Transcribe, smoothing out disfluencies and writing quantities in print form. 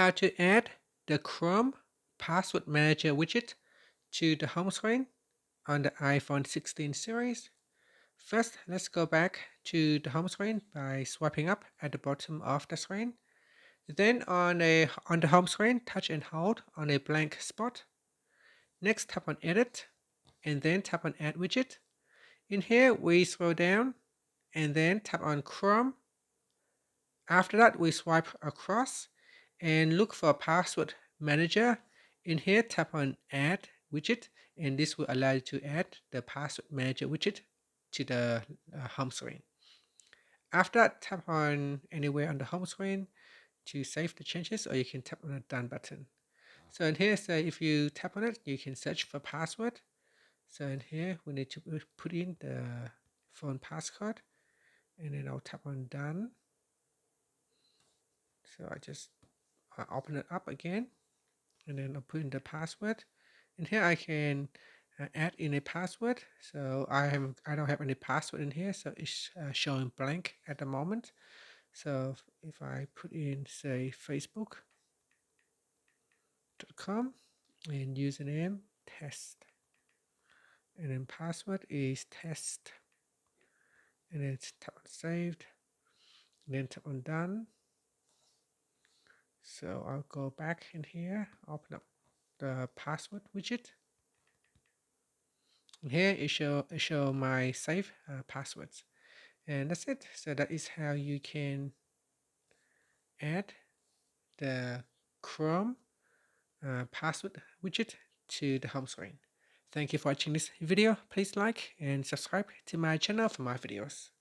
how to add the Chrome Password Manager widget to the home screen on the iPhone 16 series. First, let's go back to the home screen by swiping up at the bottom of the screen. Then on the home screen, touch and hold on a blank spot. Next, tap on Edit and then tap on Add Widget. In here, we scroll down and then tap on Chrome. After that, we swipe across and look for Password Manager. In here, tap on Add Widget, and this will allow you to add the Password Manager widget to the home screen. After that, tap on anywhere on the home screen to save the changes, or you can tap on the Done button. So in here, say if you tap on it, you can search for password. So in here, we need to put in the phone passcode, and then I'll tap on Done. So I just open it up again, and then I'll put in the password. And here I can add in a password. So I don't have any password in here, so it's showing blank at the moment. So if I put in, say, facebook.com and username test, and then password is test, and then tap on saved, and then tap on done. So I'll go back in here, open up the password widget. And here it show my save passwords, and that's it. So that is how you can add the Chrome password widget to the home screen. Thank you for watching this video. Please like and subscribe to my channel for more videos.